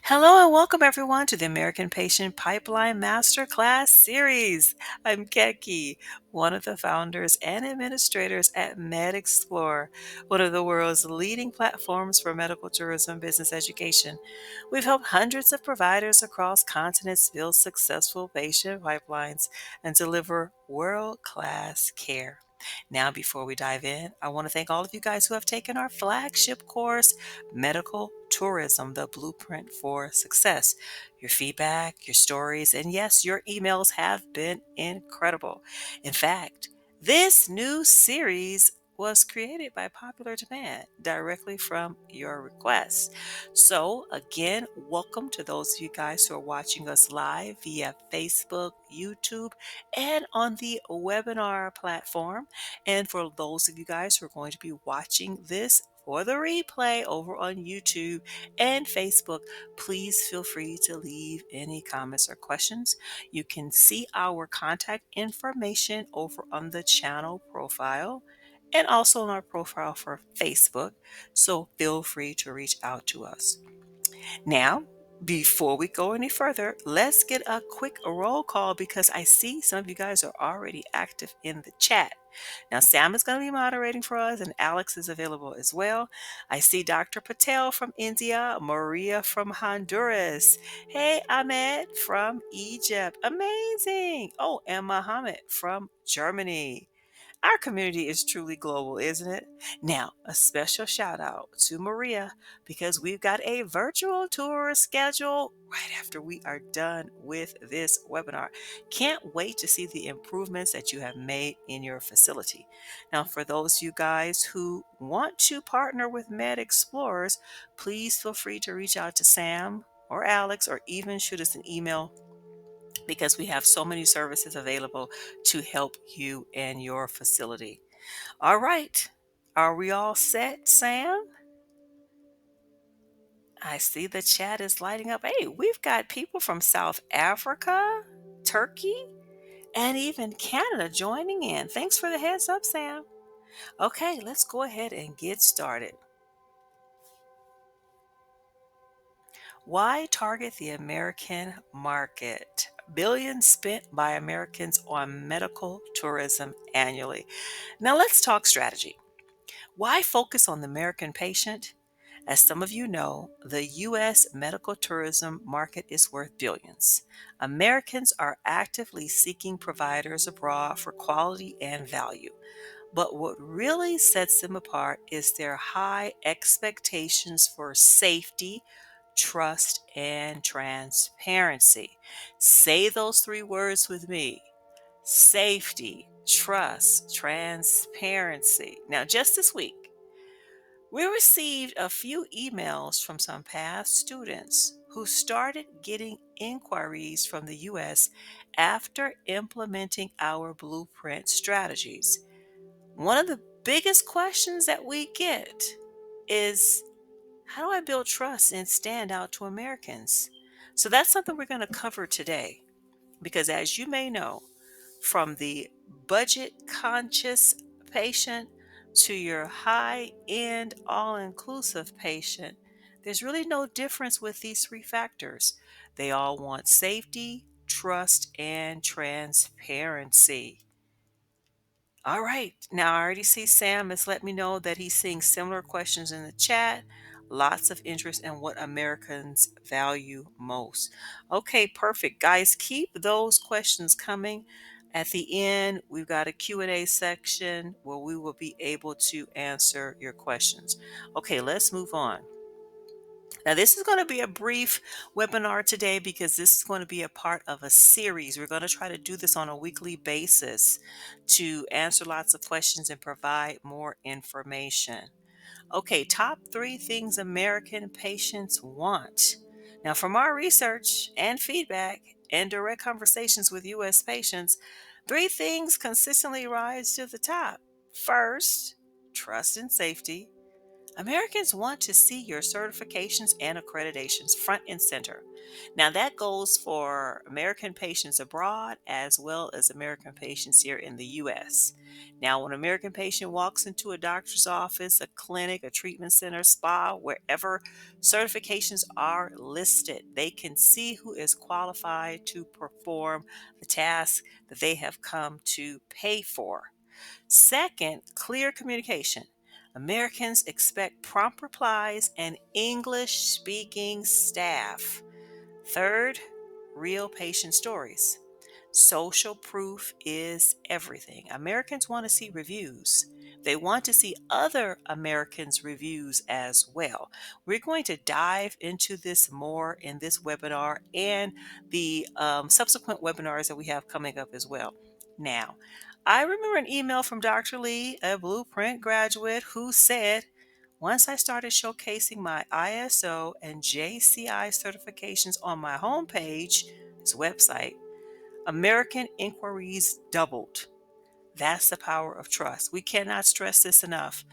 Hello and welcome everyone to the American Patient Pipeline Masterclass series. I'm Keki, one of the founders and administrators at MedExplore, one of the world's leading platforms for medical tourism business education. We've helped hundreds of providers across continents build successful patient pipelines and deliver world-class care. Now, before we dive in, I want to thank all of you guys who have taken our flagship course, Medical Tourism, the Blueprint for Success. Your feedback, your stories, and yes, your emails have been incredible. In fact, this new series was created by popular demand directly from your requests. So, again, welcome to those of you guys who are watching us live via Facebook, YouTube, and on the webinar platform. And for those of you guys who are going to be watching this for the replay over on YouTube and Facebook, please feel free to leave any comments or questions. You can see our contact information over on the channel profile and also on our profile for Facebook. So feel free to reach out to us. Now, before we go any further, let's get a quick roll call because I see some of you guys are already active in the chat. Now, Sam is going to be moderating for us, and Alex is available as well. I see Dr. Patel from India, Maria from Honduras. Hey, Ahmed from Egypt. Amazing. Oh, and Mohammed from Germany. Our community is truly global, isn't it? Now, a special shout out to Maria because we've got a virtual tour scheduled right after we are done with this webinar. Can't wait to see the improvements that you have made in your facility. Now, for those of you guys who want to partner with Med Explorers, please feel free to reach out to Sam or Alex or even shoot us an email because we have so many services available to help you and your facility. All right. Are we all set, Sam? I see the chat is lighting up. Hey, we've got people from South Africa, Turkey, and even Canada joining in. Thanks for the heads up, Sam. Okay, let's go ahead and get started. Why target the American market? Billions spent by Americans on medical tourism annually. Now let's talk strategy. Why focus on the American patient? As some of you know, the U.S. medical tourism market is worth billions. Americans are actively seeking providers abroad for quality and value. But what really sets them apart is their high expectations for safety, trust, and transparency. Say those three words with me: safety, trust, transparency. Now, just this week, we received a few emails from some past students who started getting inquiries from the U.S. after implementing our blueprint strategies. One of the biggest questions that we get is, how do I build trust and stand out to Americans? So that's something we're going to cover today because, as you may know, from the budget conscious patient to your high end all inclusive patient, there's really no difference with these three factors. They all want safety, trust, and transparency. All right. Now, I already see Sam has let me know that he's seeing similar questions in the chat. Lots of interest in what Americans value most. Okay, perfect. Guys, keep those questions coming. At the end, we've got a Q&A section where we will be able to answer your questions. Okay, let's move on. Now, this is going to be a brief webinar today because this is going to be a part of a series. We're going to try to do this on a weekly basis to answer lots of questions and provide more information. Okay, top three things American patients want. Now, from our research and feedback and direct conversations with U.S. patients, three things consistently rise to the top. First, trust and safety. Americans want to see your certifications and accreditations front and center. Now, that goes for American patients abroad as well as American patients here in the US. Now, when an American patient walks into a doctor's office, a clinic, a treatment center, spa, wherever certifications are listed, they can see who is qualified to perform the task that they have come to pay for. Second, clear communication. Americans expect prompt replies and English speaking staff. Third, real patient stories. Social proof is everything. Americans want to see reviews. They want to see other Americans' reviews as well. We're going to dive into this more in this webinar and the subsequent webinars that we have coming up as well. Now, I remember an email from Dr. Lee, a Blueprint graduate, who said, once I started showcasing my ISO and JCI certifications on my homepage, this website, American inquiries doubled. That's the power of trust. We cannot stress this enough.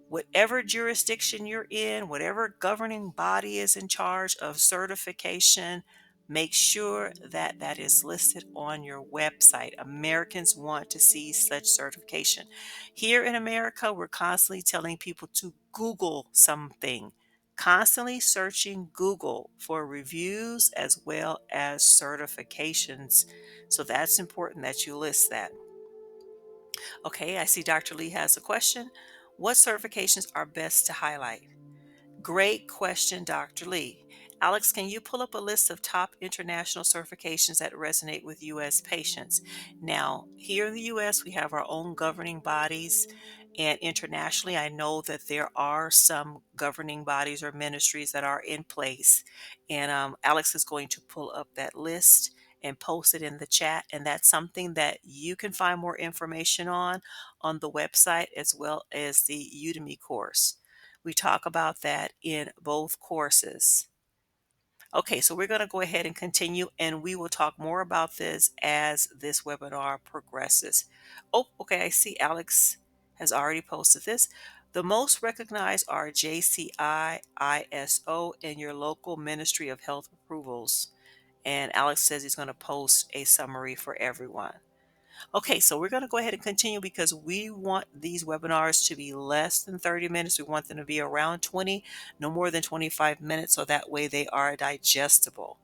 Whatever jurisdiction you're in, whatever governing body is in charge of certification, make sure that that is listed on your website. Americans want to see such certification. Here in America, we're constantly telling people to Google something, constantly searching Google for reviews as well as certifications. So that's important that you list that. Okay, I see Dr. Lee has a question. What certifications are best to highlight? Great question, Dr. Lee. Alex, can you pull up a list of top international certifications that resonate with U.S. patients? Now, here in the U.S., we have our own governing bodies, and internationally, I know that there are some governing bodies or ministries that are in place. And Alex is going to pull up that list and post it in the chat. And that's something that you can find more information on the website as well as the Udemy course. We talk about that in both courses. Okay, so we're going to go ahead and continue, and we will talk more about this as this webinar progresses. Oh, okay, I see Alex has already posted this. The most recognized are JCI, ISO, and your local Ministry of Health approvals. And Alex says he's going to post a summary for everyone. Okay, so we're going to go ahead and continue because we want these webinars to be less than 30 minutes. We want them to be around 20, no more than 25 minutes, so that way they are digestible.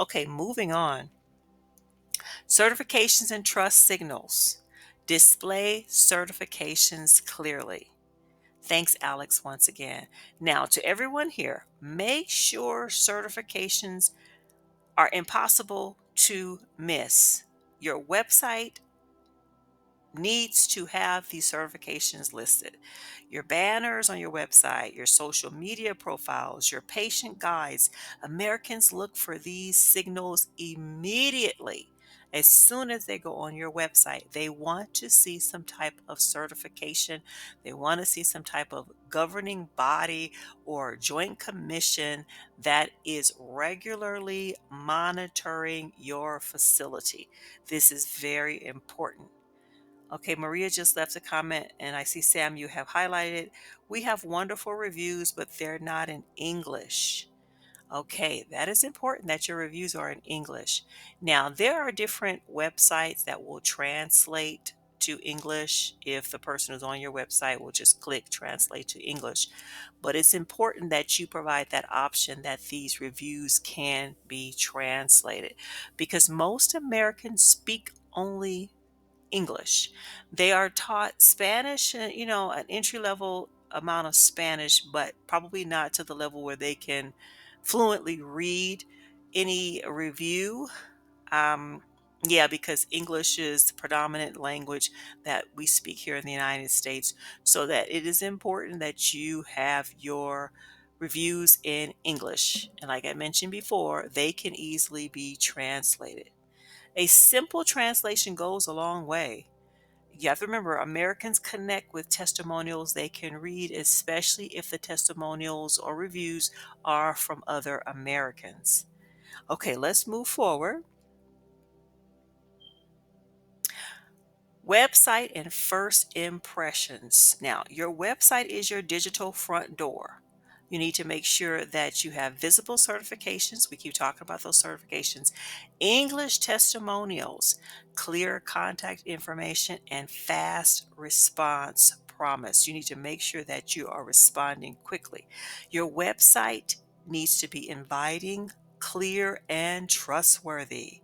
Okay, moving on. Certifications and trust signals. Display certifications clearly. Thanks, Alex, once again. Now, to everyone here, make sure certifications are impossible to miss. Your website needs to have these certifications listed. Your banners on your website, your social media profiles, your patient guides. Americans look for these signals immediately. As soon as they go on your website, they want to see some type of certification. They want to see some type of governing body or joint commission that is regularly monitoring your facility. This is very important. Okay, Maria just left a comment, and I see Sam, you have highlighted. We have wonderful reviews, but they're not in English. Okay, that is important that your reviews are in English. Now, there are different websites that will translate to English. If the person who's on your website will just click translate to English. But it's important that you provide that option that these reviews can be translated because most Americans speak only English. They are taught Spanish, an entry level amount of Spanish, but probably not to the level where they can fluently read any review. Um, yeah, because English is the predominant language that we speak here in the United States, so that it is important that you have your reviews in English. And like I mentioned before, they can easily be translated. A simple translation goes a long way. You have to remember, Americans connect with testimonials they can read, especially if the testimonials or reviews are from other Americans. Okay, let's move forward. Website and first impressions. Now, your website is your digital front door. You need to make sure that you have visible certifications. We keep talking about those certifications, English testimonials, clear contact information, and fast response promise. You need to make sure that you are responding quickly. Your website needs to be inviting, clear, and trustworthy.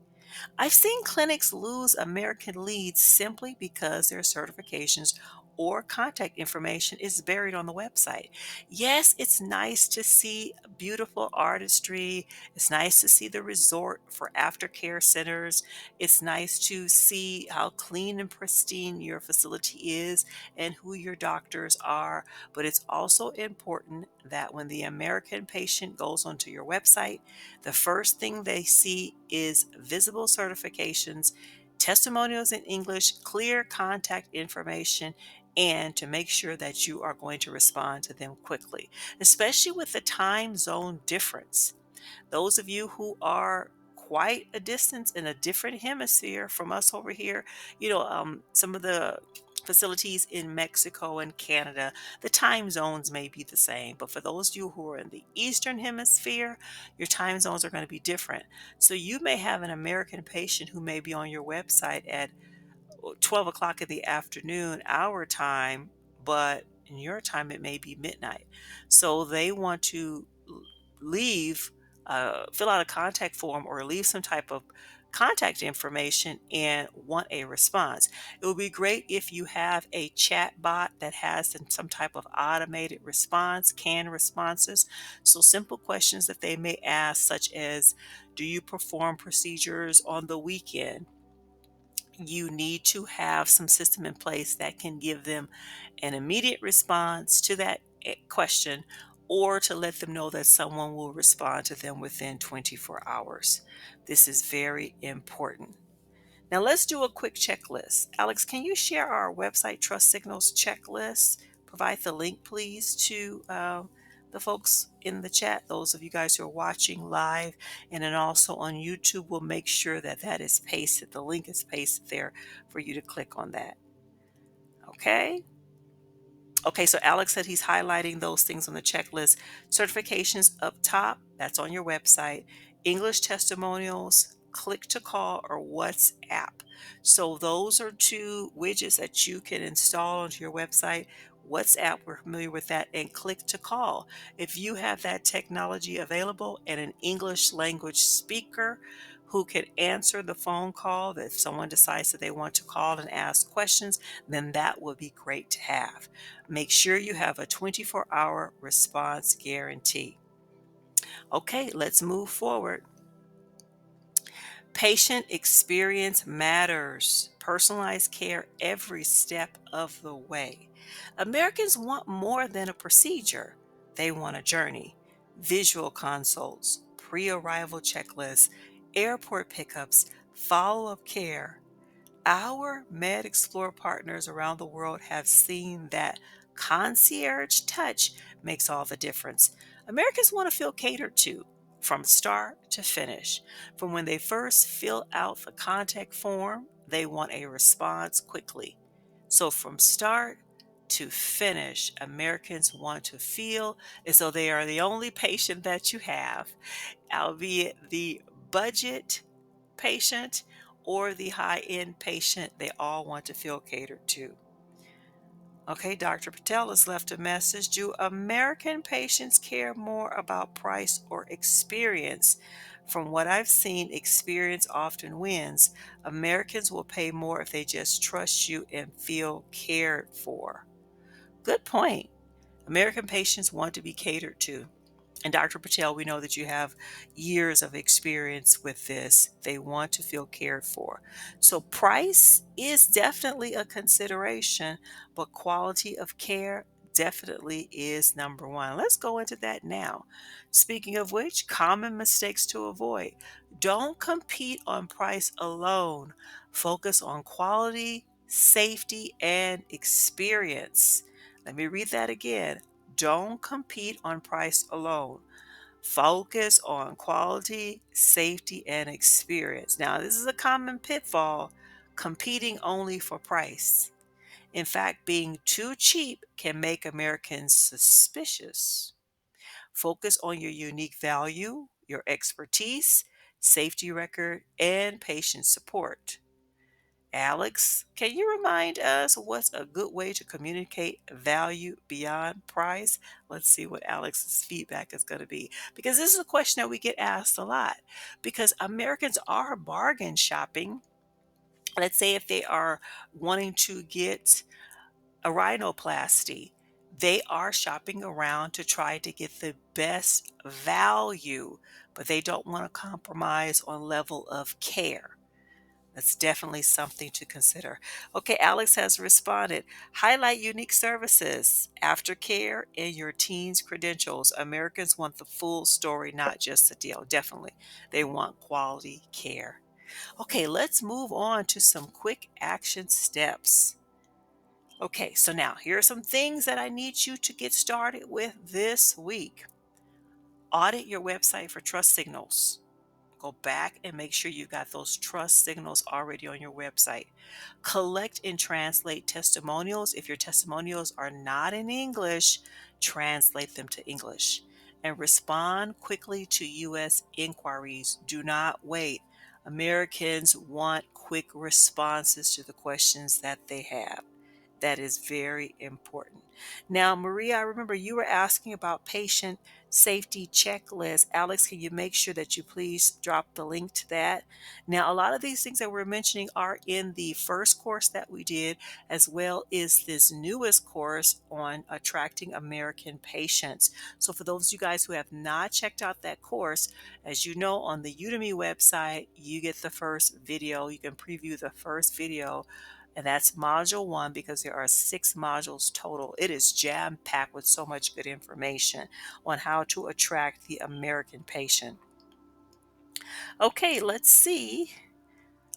I've seen clinics lose American leads simply because their certifications or contact information is buried on the website. Yes, it's nice to see beautiful artistry. It's nice to see the resort for aftercare centers. It's nice to see how clean and pristine your facility is and who your doctors are. But it's also important that when the American patient goes onto your website, the first thing they see is visible certifications, testimonials in English, clear contact information, and to make sure that you are going to respond to them quickly, especially with the time zone difference. Those of you who are quite a distance in a different hemisphere from us over here, some of the facilities in Mexico and Canada, the time zones may be the same. But for those of you who are in the Eastern Hemisphere, your time zones are going to be different. So you may have an American patient who may be on your website at 12 o'clock in the afternoon, our time, but in your time, it may be midnight. So they want to leave, fill out a contact form or leave some type of contact information and want a response. It would be great if you have a chat bot that has some type of automated response, canned responses. So simple questions that they may ask, such as, do you perform procedures on the weekend? You need to have some system in place that can give them an immediate response to that question, or to let them know that someone will respond to them within 24 hours. This is very important. Now let's do a quick checklist. Alex, can you share our website Trust Signals checklist? Provide the link, please, to the folks in the chat, those of you guys who are watching live, and then also on YouTube. We'll make sure that that is pasted. The link is pasted there for you to click on that. Okay. Okay, so Alex said he's highlighting those things on the checklist. Certifications up top, that's on your website. English testimonials, click to call, or WhatsApp. So those are two widgets that you can install onto your website. WhatsApp, we're familiar with that, and click to call. If you have that technology available and an English language speaker who can answer the phone call, that if someone decides that they want to call and ask questions, then that would be great to have. Make sure you have a 24-hour response guarantee. Okay, let's move forward. Patient experience matters. Personalized care every step of the way. Americans want more than a procedure, they want a journey. Visual consults, pre arrival checklists, airport pickups, follow up care. Our MedExplore partners around the world have seen that concierge touch makes all the difference. Americans want to feel catered to from start to finish. From when they first fill out the contact form, they want a response quickly. So from start to finish, Americans want to feel as though they are the only patient that you have, albeit the budget patient or the high end patient, they all want to feel catered to. Okay, Dr. Patel has left a message. Do American patients care more about price or experience? From what I've seen, experience often wins. Americans will pay more if they just trust you and feel cared for. Good point. American patients want to be catered to. And Dr. Patel, we know that you have years of experience with this. They want to feel cared for. So, price is definitely a consideration, but quality of care definitely is number one. Let's go into that now. Speaking of which, common mistakes to avoid. Don't compete on price alone, focus on quality, safety, and experience. Let me read that again. Don't compete on price alone. Focus on quality, safety, and experience. Now, this is a common pitfall. competing only for price. In fact, being too cheap can make Americans suspicious. Focus on your unique value, your expertise, safety record, and patient support. Alex, can you remind us what's a good way to communicate value beyond price? Let's see what Alex's feedback is going to be. Because this is a question that we get asked a lot. Because Americans are bargain shopping. Let's say if they are wanting to get a rhinoplasty, they are shopping around to try to get the best value, but they don't want to compromise on level of care. That's definitely something to consider. Okay, Alex has responded. Highlight unique services, aftercare, and your team's credentials. Americans want the full story, not just the deal. Definitely. They want quality care. Okay, let's move on to some quick action steps. Okay, so now here are some things that I need you to get started with this week. Audit your website for trust signals. Go back and make sure you've got those trust signals already on your website. Collect and translate testimonials. If your testimonials are not in English, translate them to English. And respond quickly to U.S. inquiries. Do not wait. Americans want quick responses to the questions that they have. That is very important. Now, Maria, I remember you were asking about patient safety checklist. Alex, can you make sure that you please drop the link to that? Now, a lot of these things that we're mentioning are in the first course that we did, as well as this newest course on attracting American patients. So, for those of you guys who have not checked out that course, as you know, on the Udemy website, you get the first video. You can preview the first video, and that's module one because there are 6 modules total. It is jam packed with so much good information on how to attract the American patient. Okay, let's see.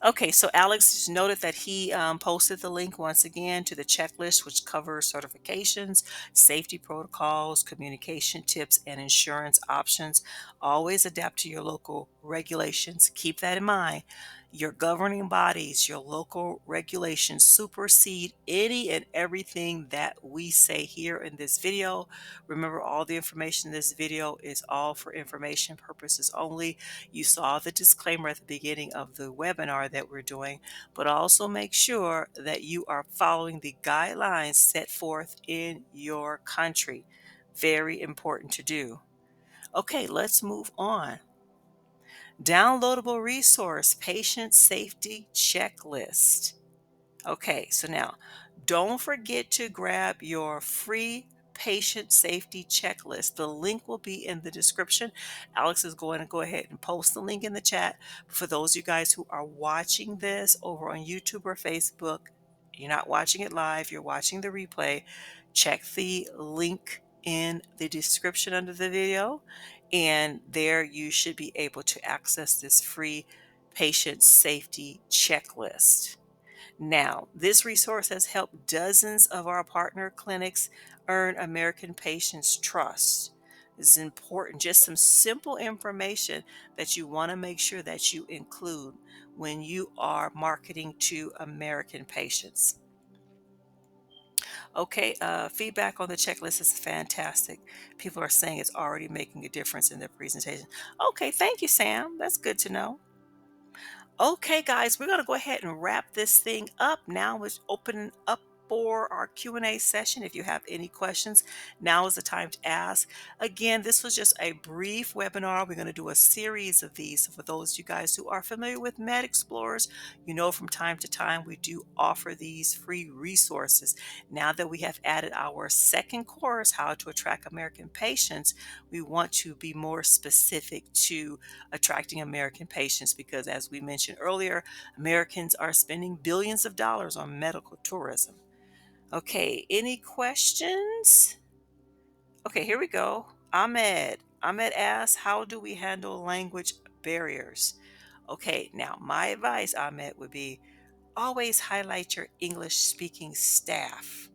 Okay, so Alex just noted that he posted the link once again to the checklist, which covers certifications, safety protocols, communication tips, and insurance options. Always adapt to your local regulations. Keep that in mind. Your governing bodies, your local regulations supersede any and everything that we say here in this video. Remember, all the information in this video is all for information purposes only. You saw the disclaimer at the beginning of the webinar that we're doing, but also make sure that you are following the guidelines set forth in your country. Very important to do. Okay, let's move on. Downloadable resource, patient safety checklist. Okay, so now don't forget to grab your free patient safety checklist. The link will be in the description. Alex is going to go ahead and post the link in the chat. For those of you guys who are watching this over on YouTube or Facebook, you're not watching it live, you're watching the replay, check the link in the description under the video, and there you should be able to access this free patient safety checklist. Now, this resource has helped dozens of our partner clinics earn American patients' trust. This is important, just some simple information that you want to make sure that you include when you are marketing to American patients. Okay, feedback on the checklist is fantastic. People are saying it's already making a difference in their presentation. Okay, thank you, Sam. That's good to know. Okay, guys, we're going to go ahead and wrap this thing up. Now it's opening up for our Q&A session. If you have any questions, now is the time to ask. Again, this was just a brief webinar. We're going to do a series of these. So for those of you guys who are familiar with MedExplorers, you know from time to time we do offer these free resources. Now that we have added our second course, How to Attract American Patients, we want to be more specific to attracting American patients because, as we mentioned earlier, Americans are spending billions of dollars on medical tourism. Okay, any questions? Okay, here we go. Ahmed. Ahmed asks, how do we handle language barriers? Okay, now my advice, Ahmed, would be always highlight your English speaking staff.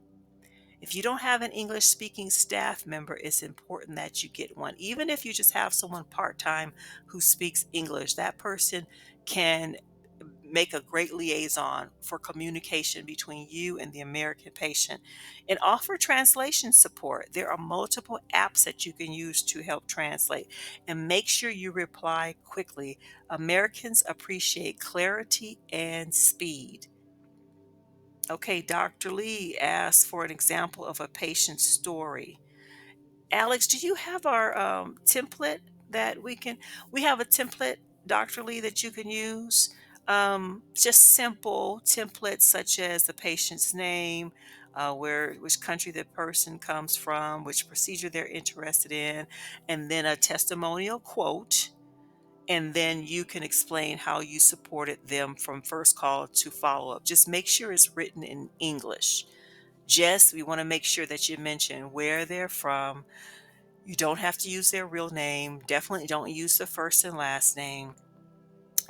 If you don't have an English speaking staff member, it's important that you get one. Even if you just have someone part time who speaks English, that person can make a great liaison for communication between you and the American patient, and offer translation support. There are multiple apps that you can use to help translate, and make sure you reply quickly. Americans appreciate clarity and speed. Okay, Dr. Lee asked for an example of a patient's story. Alex, do you have our template that we have a template, Dr. Lee, that you can use? Just simple templates such as the patient's name, which country the person comes from, which procedure they're interested in, and then a testimonial quote. And then you can explain how you supported them from first call to follow up. Just make sure it's written in English. Just, we want to make sure that you mention where they're from. You don't have to use their real name. Definitely don't use the first and last name.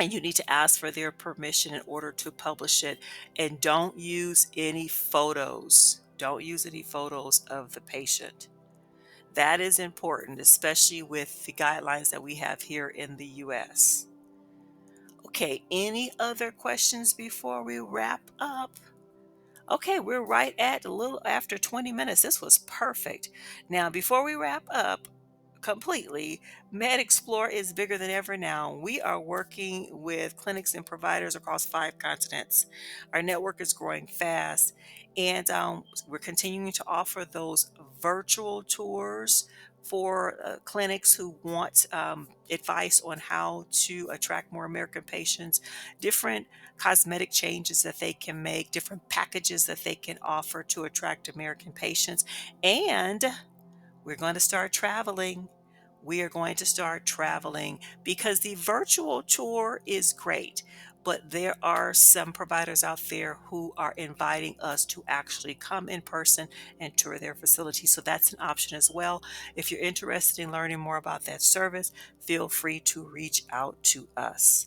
And you need to ask for their permission in order to publish it. And don't use any photos. Don't use any photos of the patient. That is important, especially with the guidelines that we have here in the US. Okay, any other questions before we wrap up? Okay, we're right at a little after 20 minutes. This was perfect. Now, before we wrap up completely, MedExplore is bigger than ever now. We are working with clinics and providers across 5 continents. Our network is growing fast, and we're continuing to offer those virtual tours for clinics who want advice on how to attract more American patients, different cosmetic changes that they can make, different packages that they can offer to attract American patients. And we're going to start traveling. We are going to start traveling because the virtual tour is great, but there are some providers out there who are inviting us to actually come in person and tour their facility. So that's an option as well. If you're interested in learning more about that service, feel free to reach out to us.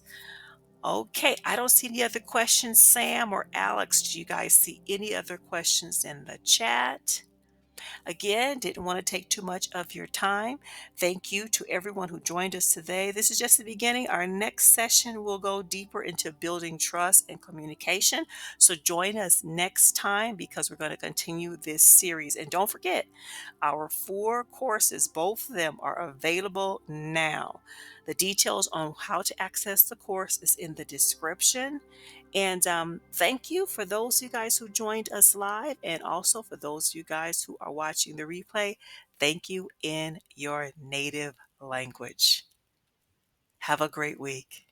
Okay, I don't see any other questions. Sam or Alex, do you guys see any other questions in the chat? Again, didn't want to take too much of your time. Thank you to everyone who joined us today. This is just the beginning. Our next session will go deeper into building trust and communication. So join us next time because we're going to continue this series. And don't forget, our 4 courses, both of them are available now. The details on how to access the course is in the description. And thank you for those of you guys who joined us live, and also for those of you guys who are watching the replay. Thank you in your native language. Have a great week.